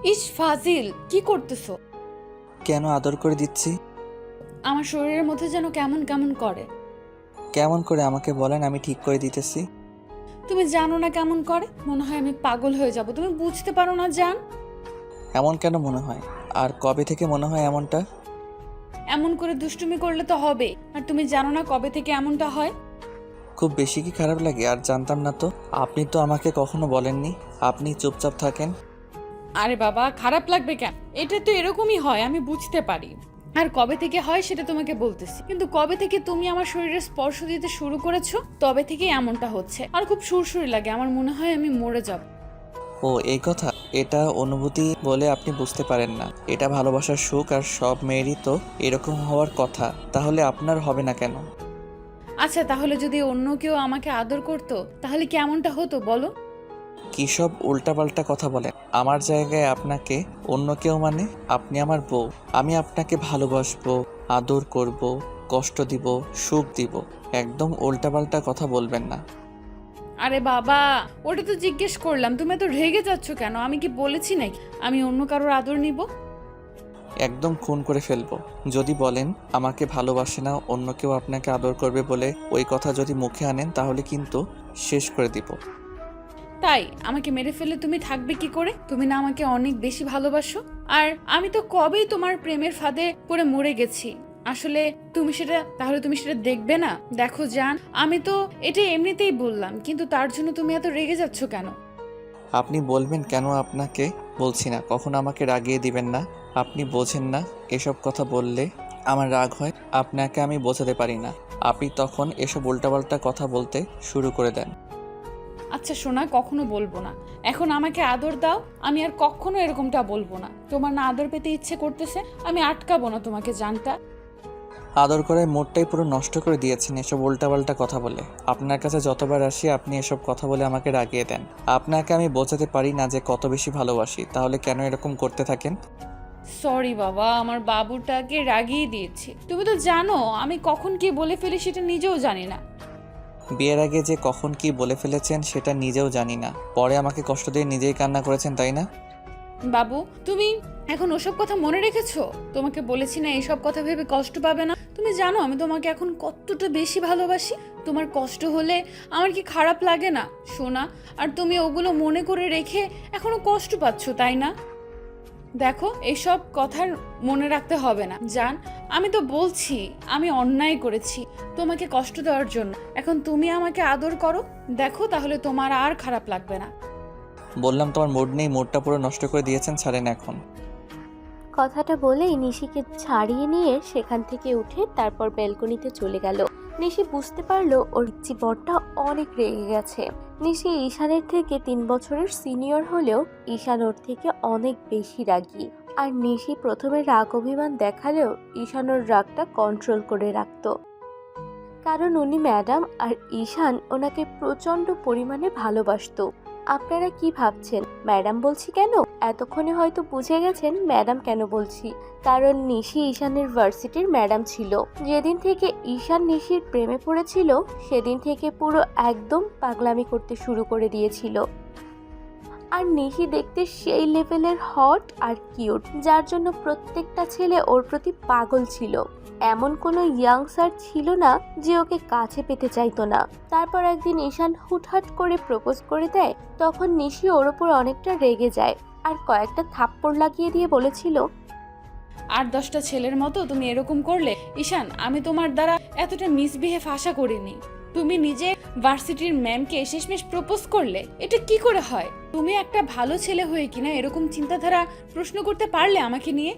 ইস ফাজিল, কি করতেছো? কেন আদর করে দিচ্ছি? আমার শরীরের মধ্যে যেন কেমন কেমন করে। কেমন করে আমাকে বলেন, আমি ঠিক করে দিতেছি। তুমি জানো না কেমন করে? মনে হয় আমি পাগল হয়ে যাব। তুমি বুঝতে পারো না জান? এমন কেন মনে হয়? আর কবে থেকে মনে হয় এমনটা? এমন করে দুষ্টুমি করলে তো হবে। আর তুমি জানো না কবে থেকে এমনটা হয়? খুব বেশি কি খারাপ লাগে? আর জানতাম না তো। আপনি তো আমাকে কখনো বলেননি। আপনি চুপচাপ থাকেন। আরে বাবা, খারাপ লাগবে কেন? এটা তো এরকমই হয়, আমি বুঝতে পারি। আর কবে থেকে হয় সেটা তোমাকে বলতেছি, কিন্তু কবে থেকে তুমি আমার শরীরে স্পর্শ দিতে শুরু করেছো তবে থেকেই এমনটা হচ্ছে। আর খুব সুরসুরি লাগে, আমার মনে হয় আমি মরে যাব। ও এই কথা। এটা অনুভূতি বলে আপনি বুঝতে পারেন না। এটা ভালোবাসার সুখ, আর সব মেয়েরই তো এরকম হওয়ার কথা। তাহলে আপনার হবে না কেন? আচ্ছা, তাহলে যদি অন্য কেউ আমাকে আদর করতো তাহলে কেমনটা হতো বলো? কী সব উল্টাপাল্টা কথা বলেন? আমার জায়গায় আপনাকে অন্য কেউ মানে? আপনি আমার বউ। আমি আপনাকে ভালোবাসবো, আদর করব, কষ্ট দিব, সুখ দিব। একদম উল্টাপাল্টা কথা বলবেন না। আরে বাবা, ওটা তো জিজ্ঞেস করলাম। তুমি এত রেগে যাচ্ছ কেন? আমি কি বলেছি নাকি আমি অন্য কারোর আদর নিব? একদম খুন করে ফেলবো যদি বলেন আমাকে ভালোবাসে না, অন্য কেউ আপনাকে আদর করবে বলে ওই কথা যদি মুখে আনেন, তাহলে কিন্তু শেষ করে দিব। তাই আমাকে মেরে ফেললে তুমি থাকবে কি করে? তুমি না আমাকে অনেক বেশি ভালোবাসো। আর আমি তো কবেই তোমার প্রেমের ফাঁদে পড়ে মরে গেছি। আসলে তুমি সেটা দেখবে না? দেখো জান, আমি তো এটা এমনিতেই বললাম, কিন্তু তার জন্য তুমি এত রেগে যাচ্ছ কেন? আপনি বলবেন কেন? আপনাকে বলছি না, কখনো আমাকে রাগিয়ে দিবেন না। আপনি বোঝেন না, এসব কথা বললে আমার রাগ হয়। আপনাকে আমি বোঝাতে পারি না। আপনি তখন এসব উল্টাপাল্টা কথা বলতে শুরু করে দেন। আচ্ছা সোনা, কখনো বলবো না। এখন আমাকে আদর দাও, আমি আর কখনো এরকমটা বলবো না। তোমার না আদর পেতে ইচ্ছে করতেছে, আমি আটকাবো না তোমাকে জানটা। আদর করে মোড়টাই পুরো নষ্ট করে দিয়েছেন এসব উল্টাপাল্টা কথা বলে। আপনার কাছে যতবার আসি আপনি এসব কথা বলে আমাকে রাগিয়ে দেন। আপনাকে আমি বোঝাতে পারি না যে কত বেশি ভালোবাসি, তাহলে কেন এরকম করতে থাকেন? সরি বাবা, আমার বাবুটাকে রাগিয়ে দিয়েছি। তুমি তো জানো আমি কখন কি বলে ফেলি সেটা নিজেও জানি না। বিয়ের আগে যে কখন কি বলে ফেলেছেন সেটা নিজেও জানি না, পরে আমাকে কষ্ট দিয়ে নিজেই কান্না করেছেন, তাই না? বাবু, তুমি এখন ওসব কথা মনে রেখেছো? তোমাকে বলেছি না এইসব কথা ভেবে কষ্ট পাবে না? তুমি জানো আমি তোমাকে এখন কতটা বেশি ভালোবাসি। তোমার কষ্ট হলে আমার কি খারাপ লাগে না সোনা? আর তুমি ওগুলো মনে করে রেখে এখনো কষ্ট পাচ্ছ, তাই না? দেখো, এইসব কথার মনে রাখতে হবে না জান। আমি তো বলছি আমি অন্যায় করেছি তোমাকে কষ্ট দেওয়ার জন্য। এখন তুমি আমাকে আদর করো, দেখো তাহলে তোমার আর খারাপ লাগবে না। বললাম তোমার মুড নেই, মুডটা পুরো নষ্ট করে দিয়েছেন, ছাড়েন এখন। কথাটা বলেই নিশিকে ছাড়িয়ে নিয়ে সেখান থেকে উঠে তারপর ব্যালকনিতে চলে গেল। নিশি বুঝতে পারলো ওর জীবনটা অনেক রেগে গেছে। নিশি ঈশানের থেকে 3 বছরের সিনিয়র হলেও ঈশান ওর থেকে অনেক বেশি রাগী। আর নিশি প্রথমে রাগ অভিমান দেখালেও ঈশান ওর রাগটা কন্ট্রোল করে রাখতো, কারণ উনি ম্যাডাম আর ঈশান ওনাকে প্রচন্ড পরিমাণে ভালোবাসতো। আপনারা কি ভাবছেন ম্যাডাম বলছি কেন? এতক্ষণে হয়তো বুঝে গেছেন ম্যাডাম কেন বলছি। কারণ নিশি ঈশানের ভার্সিটির ম্যাডাম ছিল। যেদিন থেকে ঈশান নিশির প্রেমে পড়েছিল সেদিন থেকে পুরো একদম পাগলামি করতে শুরু করে দিয়েছিল। আর নিশি দেখতে সেই লেভেলের হট আর কিউট, যার জন্য প্রত্যেকটা ছেলে ওর প্রতি পাগল ছিল। এমন কোনো ইয়াংস্টার ছিল না যে ওকে কাছে পেতে চাইতো না। তারপর একদিন ঈশান হুটহাট করে প্রপোজ করে দেয়। তখন নিশি ওর ওপর অনেকটা রেগে যায় আর কয়েকটা থাপ্পড় লাগিয়ে দিয়ে বলেছিল, 8-10টা ছেলের মতো তুমি এরকম করলে? ঈশান, আমি তোমার দ্বারা এতটা মিসবিহেভ আশা করিনি। তুমি নিজে ভার্সিটির ম্যামকে শেষমেশ প্রপোজ করলে, এটা কি করে হয়? তুমি একটা ভালো ছেলে হয়ে কিনা এরকম চিন্তাধারা প্রশ্ন করতে পারলে আমাকে নিয়ে?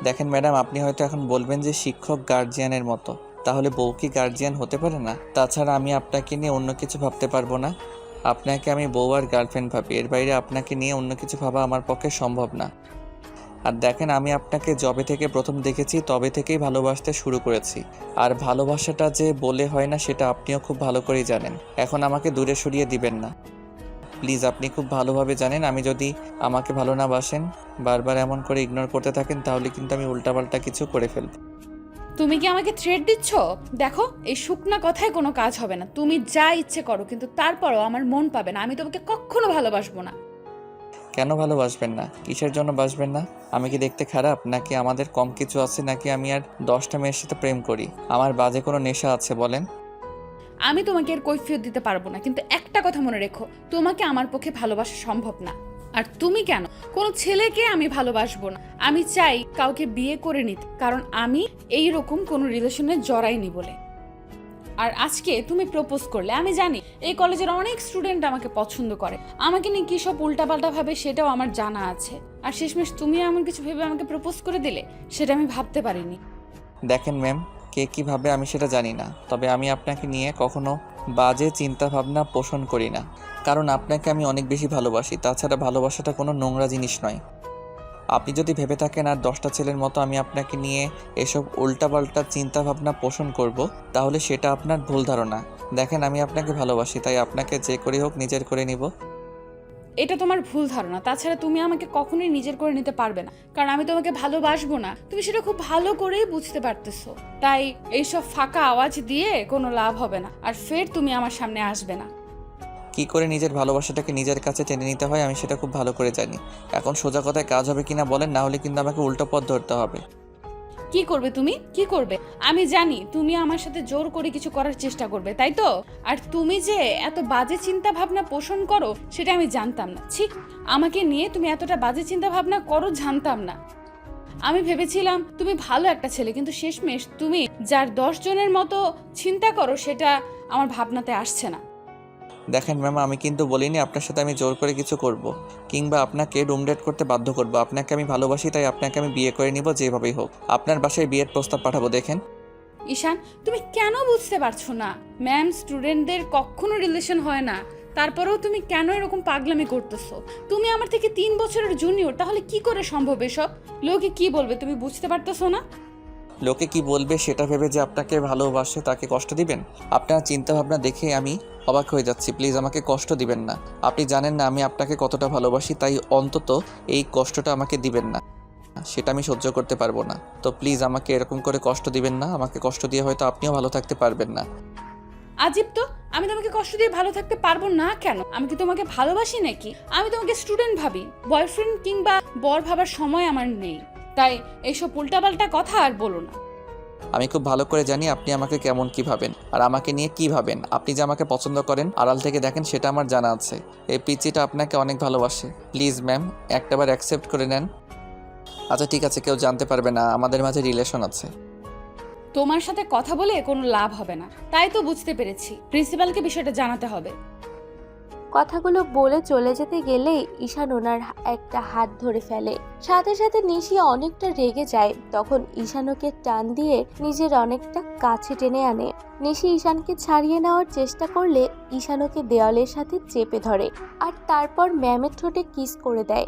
দেখেন ম্যাডাম, আপনি হয়তো এখন বলবেন যে শিক্ষক গার্জিয়ানের মতো, তাহলে বউ কি গার্জিয়ান হতে পারে না? তাছাড়া আমি আপনাকে নিয়ে অন্য কিছু ভাবতে পারবো না। আপনাকে আমি বউ আর গার্লফ্রেন্ড ভাবি, এর বাইরে আপনাকে নিয়ে অন্য কিছু ভাবা আমার পক্ষে সম্ভব না। আর দেখেন, আমি আপনাকে যবে থেকে প্রথম দেখেছি তবে থেকেই ভালোবাসতে শুরু করেছি। আর ভালোবাসাটা যে বলে হয় না সেটা আপনিও খুব ভালো করেই জানেন। এখন আমাকে দূরে সরিয়ে দিবেন না প্লিজ। আপনি খুব ভালোভাবে জানেন আমি যদি আমাকে ভালো না বাসেন, বারবার এমন করে ইগনোর করতে থাকেন, তাহলে কিন্তু আমি উল্টাপাল্টা কিছু করে ফেলব। তুমি কি আমাকে থ্রেট দিচ্ছ? দেখো, এই শুকনা কথায় কোনো কাজ হবে না। তুমি যা ইচ্ছে করো, কিন্তু তারপরও আমার মন পাবে না। আমি তোমাকে কখনো ভালোবাসবো না। কেন ভালোবাসবেন না? কিসের জন্য বাসবেন না? আমি কি দেখতে খারাপ, নাকি আমাদের কম কিছু আছে, নাকি আমি আর 10টা মেয়ের সাথে প্রেম করি? আমার বাজে কোনো নেশা আছে বলেন? আমি তোমাকে এর কৈফিয়ত দিতে পারবো না, কিন্তু একটা কথা মনে রেখো, তোমাকে আমার পক্ষে ভালোবাসা সম্ভব না। আর তুমি কেন? কোনো ছেলেকে আমি ভালোবাসবো না। আমি চাই কাউকে বিয়ে করে নিতে, কারণ আমি এই রকম কোনো রিলেশনে জড়াইনি বলে। আর আজকে তুমি প্রপোজ করলে, আমি জানি এই কলেজের অনেক স্টুডেন্ট আমাকে পছন্দ করে, আমাকে নিয়ে কী সব উল্টাপাল্টা ভাবে সেটাও আমার জানা আছে। আর শেষমেশ তুমি এমন কিছু ভেবে আমাকে প্রপোজ করে দিলে, সেটা আমি ভাবতে পারিনি। দেখেন ম্যাম, কে কীভাবে আমি সেটা জানি না, তবে আমি আপনাকে নিয়ে কখনো বাজে চিন্তাভাবনা পোষণ করি না, কারণ আপনাকে আমি অনেক বেশি ভালোবাসি। তাছাড়া ভালোবাসাটা কোনো নোংরা জিনিস নয়। আপনি যদি ভেবে থাকেন আর 10টা ছেলের মতো আমি আপনাকে নিয়ে এসব উল্টাপাল্টা চিন্তাভাবনা পোষণ করব, তাহলে সেটা আপনার ভুল ধারণা। দেখেন, আমি আপনাকে ভালোবাসি, তাই আপনাকে যে করেই হোক নিজের করে নিব। এটা তোমার ভুল ধারণা। তাছাড়া তুমি আমাকে কখনোই নিজের করে নিতে পারবে না, কারণ আমি তোমাকে ভালোবাসবো না। তুমি সেটা খুব ভালো করেই বুঝতে পারতেছো। তাই এইসব ফাঁকা আওয়াজ দিয়ে কোনো লাভ হবে না, আর ফের তুমি আমার সামনে আসবে না। কি করে নিজের ভালোবাসাটাকে নিজের কাছে টেনে নিতে হয় আমি সেটা খুব ভালো করে জানি। এখন সোজা কথায় কাজ হবে কিনা বলেন, না হলে কিন্তু আমাকে উল্টো পথ ধরতে হবে। কি করবে তুমি? কি করবে? আমি জানি তুমি আমার সাথে জোর করে কিছু করার চেষ্টা করবে, তাই তো? আর তুমি যে এত বাজে চিন্তা ভাবনা পোষণ করো সেটা আমি জানতাম না। ঠিক, আমাকে নিয়ে তুমি এতটা বাজে চিন্তা ভাবনা করো জানতাম না। আমি ভেবেছিলাম তুমি ভালো একটা ছেলে, কিন্তু শেষমেশ তুমি যার 10 জনের মতো চিন্তা করো সেটা আমার ভাবনাতে আসছে না। দেখেন ম্যাম, আমি কিন্তু বলিনি আপনার সাথে আমি জোর করে কিছু করব, কিংবা আপনাকে রুম ডেট করতে বাধ্য করব। আপনাকে আমি ভালোবাসি, তাই আপনাকে আমি বিয়ে করে নিব যেভাবেই হোক। আপনার বাসায় বিয়ের প্রস্তাব পাঠাবো। দেখেন ঈশান, তুমি কেন বুঝতে পারছো না? ম্যাম, স্টুডেন্টদের কখনো রিলেশন হয় না, তারপরেও তুমি কেন এরকম পাগলামি করতেছো? তুমি আমার থেকে 3 বছরের জুনিয়র, তাহলে কি করে সম্ভব এসব? লোকে কি বলবে তুমি বুঝতে পারতেছো না? লোকে কি বলবে সেটা ভেবে যে আপনাকে ভালোবাসে তাকে কষ্ট দিবেন? আপনার চিন্তাভাবনা দেখে আমি অবাক হয়ে যাচ্ছি। প্লিজ আমাকে কষ্ট দিবেন না। আপনি জানেন না আমি আপনাকে কতটা ভালোবাসি, তাই অন্তত এই কষ্টটা আমাকে দিবেন না, সেটা আমি সহ্য করতে পারবো না। তো প্লিজ আমাকে এরকম করে কষ্ট দিবেন না। আমাকে কষ্ট দিয়ে হয়তো আপনিও ভালো থাকতে পারবেন না। আজীব তো, আমি তোমাকে কষ্ট দিয়ে ভালো থাকতে পারবো না কেন? আমি কি তোমাকে ভালোবাসি নাকি? আমি তোমাকে স্টুডেন্ট ভাবি, বয়ফ্রেন্ড কিংবা বর ভাবার সময় আমার নেই। তাই এইসব উল্টাপাল্টা কথা আর বলো না। আমি খুব ভালো করে জানি আপনি আমাকে কেমন কি ভাবেন, আর আমাকে নিয়ে কি ভাবেন। আপনি যে আমাকে পছন্দ করেন, আড়াল থেকে দেখেন, সেটা আমার জানা আছে। এই পিচিটা আপনাকে অনেক ভালোবাসে। প্লিজ ম্যাম, একটাবার অ্যাকসেপ্ট করে নেন। আচ্ছা ঠিক আছে, কেউ জানতে পারবে না আমাদের মাঝে রিলেশন আছে। তোমার সাথে কথা বলে কোনো লাভ হবে না, তাই তো বুঝতে পেরেছি প্রিন্সিপালকে বিষয়টা জানাতে হবে। কথাগুলো বলে চলে যেতে গেলেই ঈশান ওনার একটা হাত ধরে ফেলে। সাথে সাথে নিশি অনেকটা রেগে যায়। তখন ঈশান ওকে টান দিয়ে নিজের অনেকটা কাছে টেনে আনে। নিশি ঈশানকে ছাড়িয়ে নেওয়ার চেষ্টা করলে ঈশান ওকে দেওয়ালের সাথে চেপে ধরে আর তারপর ম্যামের ঠোঁটে কিস করে দেয়।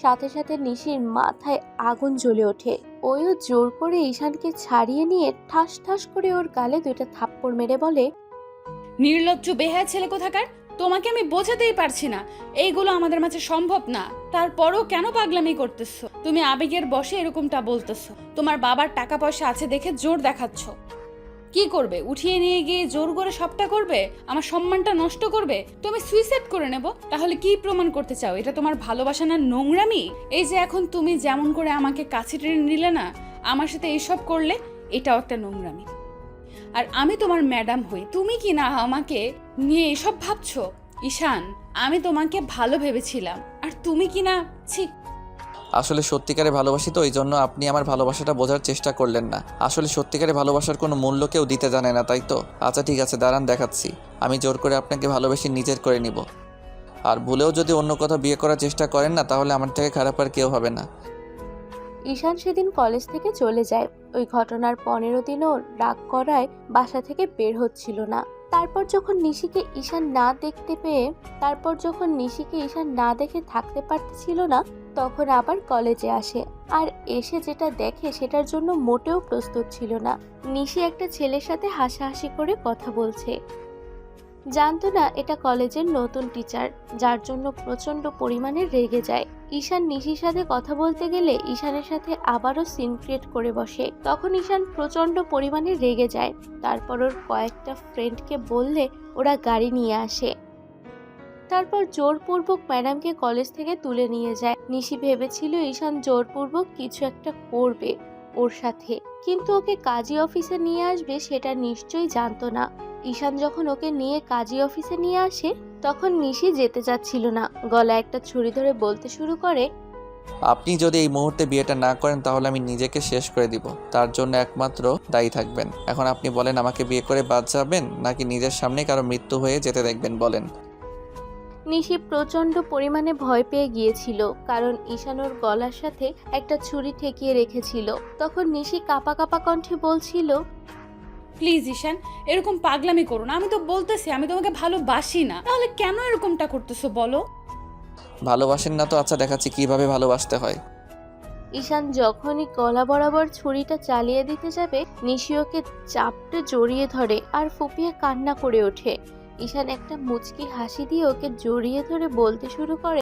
সাথে সাথে নিশির মাথায় আগুন জ্বলে ওঠে। ওইও জোর করে ঈশানকে ছাড়িয়ে নিয়ে ঠাস ঠাস করে ওর গালে 2টা থাপ্পড় মেরে বলে, নির্লজ্জ বেহায়া ছেলে কোথাকার! তোমাকে আমি বোঝাতেই পারছি না এইগুলো আমাদের মাঝে সম্ভব না, তারপরও কেন পাগলামি করতেছো? তুমি আবেগের বশে এরকমটা বলতেছো। তোমার বাবার টাকা পয়সা আছে দেখে জোর দেখাচ্ছ। কি করবে? উঠিয়ে নিয়ে গিয়ে জোর করে সবটা করবে? আমার সম্মানটা নষ্ট করবে? তুমি সুইসাইড করে নেব? তাহলে কি প্রমাণ করতে চাও এটা তোমার ভালোবাসা না নোংরামি? এই যে এখন তুমি যেমন করে আমাকে কাছে টেনে নিলে না, আমার সাথে এইসব করলে, এটাও একটা নোংরামি। আর আমি তোমার ম্যাডাম হই, তুমি কি না আমাকে নিয়ে এসব ভাবছো? ঈশান, আমি তোমাকে ভালো ভেবেছিলাম, আর তুমি কি না, ছি। আসলে সত্যিকারে ভালোবাসি তো, এই জন্য আপনি আমার ভালোবাসাটা বোঝার চেষ্টা করলেন না। আসলে সত্যিকারে ভালোবাসার কোনো মূল্য কেউ দিতে জানে না, তাই তো? আচ্ছা ঠিক আছে, দাঁড়ান দেখাচ্ছি। আমি জোর করে আপনাকে ভালোবেসে নিজের করে নিব। আর ভুলেও যদি অন্য কোথাও বিয়ে করার চেষ্টা করেন না, তাহলে আমার থেকে খারাপ আর কেউ হবে না। ঈশান সেদিন কলেজ থেকে চলে যায়। ওই ঘটনার 15 দিনও রাগ করায় বাসা থেকে বের হচ্ছিল না। তারপর যখন নিশিকে ঈশান না দেখে থাকতে পারতেছিল না, তখন আবার কলেজে আসে। আর এসে যেটা দেখে সেটার জন্য মোটেও প্রস্তুত ছিল না। নিশি একটা ছেলের সাথে হাসাহাসি করে কথা বলছে। জানতো না এটা কলেজের নতুন টিচার, যার জন্য প্রচন্ড পরিমাণে রেগে যায়। ঈশান নিশির সাথে কথা বলতে গেলে ঈশানের সাথে আবারও সিন ক্রিয়েট করে বসে। তখন ঈশান প্রচন্ড পরিমাণে রেগে যায়। তারপর ওর কয়েকটা ফ্রেন্ডকে বললে ওরা গাড়ি নিয়ে আসে। তারপর জোরপূর্বক ম্যাডামকে কলেজ থেকে তুলে নিয়ে যায়। নিশি ভেবেছিল ঈশান জোরপূর্বক কিছু একটা করবে ওর সাথে, কিন্তু ওকে কাজী অফিসে নিয়ে আসবে সেটা নিশ্চয়ই জানতো না। ঈশান যখন ওকে নিয়ে কাজী অফিসে নিয়ে আসে তখন নিশি যেতে চাচ্ছিল না, গলায় একটা ছুরি ধরে বলতে শুরু করে, আপনি যদি এই মুহূর্তে বিয়েটা না করেন তাহলে আমি নিজেকে শেষ করে দিব। তার জন্য একমাত্র দায়ী থাকবেন। এখন আপনি বলেন, আমাকে বিয়ে করে বাদ যাবেন নাকি নিজের সামনে কারো মৃত্যু হয়ে যেতে দেখবেন? বলেন। নিশি প্রচন্ড পরিমাণে ভয় পেয়ে গিয়েছিল, কারণ ঈশান ওর গলার সাথে একটা ছুরি ঠেকিয়ে রেখেছিল। তখন নিশি কাঁপা কাঁপা কণ্ঠে বলছিল, প্লিজ ঈশান, এরকম পাগলামি করো না। আমি তো বলতেছি আমি তোমাকে ভালোবাসি না, তাহলে কেন এরকমটা করতেছো বলো? ভালোবাসেন না তো আচ্ছা, দেখাচ্ছি কিভাবে ভালোবাসতে হয়। ঈশান যখনই গলা বরাবর ছুরিটা চালিয়ে দিতে যাবে নিশি ওকে চাপটে জড়িয়ে ধরে আর ফুপিয়ে কান্না করে ওঠে। ঈশান একটা মুচকি হাসি দিয়ে ওকে জড়িয়ে ধরে বলতে শুরু করে,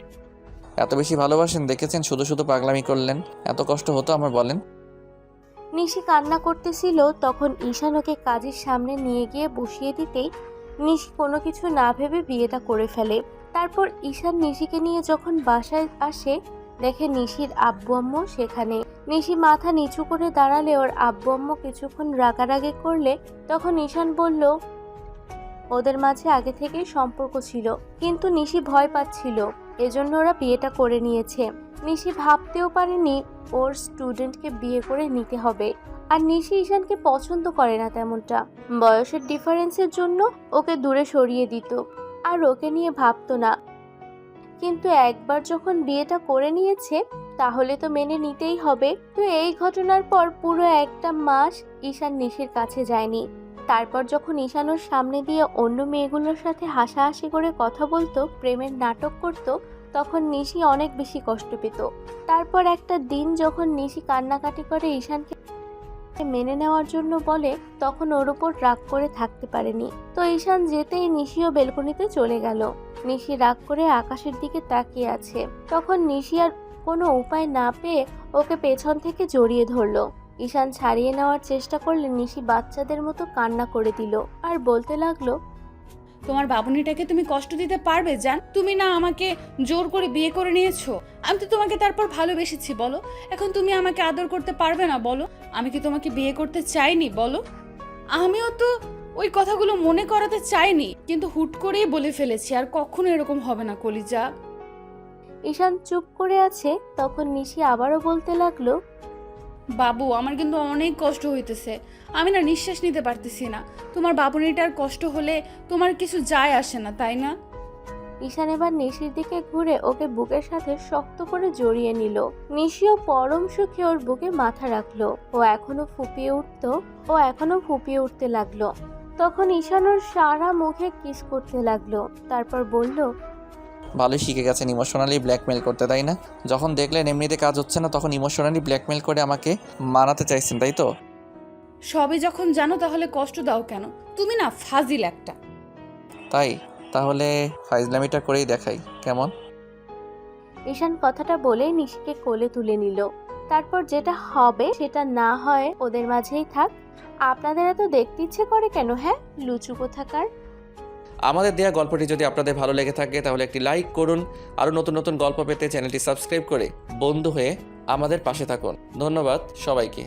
এত বেশি ভালোবাসেন দেখেছেন, শুধু শুধু পাগলামি করলেন। এত কষ্ট হতো আমার, বলেন। নিশি কান্না করতেছিল। তখন ঈশান ওকে কাজের সামনে নিয়ে গিয়ে বসিয়ে দিতেই নিশি কোনো কিছু না ভেবে বিয়েটা করে ফেলে। তারপর ঈশান নিশিকে নিয়ে যখন বাসায় আসে দেখে নিশির আব্বু আম্মু সেখানে। নিশি মাথা নিচু করে দাঁড়ালে ওর আব্বু আম্মু কিছুক্ষণ রাগারাগি করলে তখন ঈশান বলল, ওদের মাঝে আগে থেকেই সম্পর্ক ছিল, কিন্তু নিশি ভয় পাচ্ছিল, এজন্য ওরা বিয়েটা করে নিয়েছে। নিশি ভাবতেও পারেনি ওর স্টুডেন্টকে বিয়ে করে নিতে হবে। আর নিশি ঈশানকে পছন্দ করে না তেমনটা, বয়সের ডিফারেন্সের জন্য ওকে দূরে সরিয়ে দিত আর ওকে নিয়ে ভাবতো না। কিন্তু একবার যখন বিয়েটা করে নিয়েছে তাহলে তো মেনে নিতেই হবে। তো এই ঘটনার পর পুরো একটা মাস ঈশান নিশির কাছে যায়নি। তারপর যখন ঈশান ওর সামনে দিয়ে অন্য মেয়েগুলোর সাথে হাসাহাসি করে কথা বলতো, প্রেমের নাটক করত, তখন নিশি অনেক বেশি কষ্ট পেত। তারপর একটা দিন যখন নিশি কান্নাকাটি করে ঈশানকে মেনে নেওয়ার জন্য বলে, তখন ওর উপর রাগ করে থাকতে পারেনি। তো ঈশান যেতেই নিশিও বেলকনিতে চলে গেল। নিশি রাগ করে আকাশের দিকে তাকিয়ে আছে। তখন নিশি আর কোনো উপায় না পেয়ে ওকে পেছন থেকে জড়িয়ে ধরলো। ঈশান ছাড়িয়ে নেওয়ার চেষ্টা করলে নিশি বাচ্চাদের মতো কান্না করে দিল আর বলতে লাগলো, তোমার বাবুনিটাকে তুমি কষ্ট দিতে পারবে জান? তুমি না আমাকে জোর করে বিয়ে করে নিয়েছো, আমি তো তোমাকে তারপর ভালোবেসেছি বলো। এখন তুমি আমাকে আদর করতে পারবে না বলো? আমি কি তোমাকে বিয়ে করতে চাইনি বলো? আমিও তো ওই কথাগুলো মনে করাতে চাইনি, কিন্তু হুট করেই বলে ফেলেছি। আর কখনো এরকম হবে না কলিজা। ঈশান চুপ করে আছে। তখন নিশি আবারও বলতে লাগলো, বাবু, আমার কিন্তু অনেক কষ্ট হইতেছে, আমি না নিঃশ্বাস নিতে পারতেছি না। তোমার বাবুনিটার কষ্ট হলে তোমার কিছু যায় আসে না, তাই না? ঈশান এবার নিশির দিকে ঘুরে ওকে বুকের সাথে শক্ত করে জড়িয়ে নিল। নিশিও পরম সুখে ওর বুকে মাথা রাখলো। ও এখনো ফুপিয়ে উঠতে লাগলো। তখন ঈশান ওর সারা মুখে কিস করতে লাগলো। তারপর বলল, ভালোই শিখে গেছেন ইমোশনালি ব্ল্যাকমেল করতে, তাই না? যখন দেখলেন এমনিতে কাজ হচ্ছে না তখন ইমোশনালি ব্ল্যাকমেল করে আমাকে মানাতে চাইছেন, তাই তো? সবই যখন জানো তাহলে কষ্ট দাও কেন? তুমি না ফাজিল একটা। তাই তাহলে ফাইজলামিটা করেই দেখাই, কেমন? ঈশান কথাটা বলেই নিশিকে কোলে তুলে নিল। তারপর যেটা হবে সেটা না হয় ওদের মাঝেই থাক। আপনাদের এত দেখতে ইচ্ছে করে কেন? হ্যাঁ, লুচু কোথাকার। আমাদের দেয়া গল্পটি যদি আপনাদের ভালো লেগে থাকে তাহলে একটি লাইক করুন। আরও নতুন নতুন গল্প পেতে চ্যানেলটি সাবস্ক্রাইব করে বন্ধু হয়ে আমাদের পাশে থাকুন। ধন্যবাদ সবাইকে।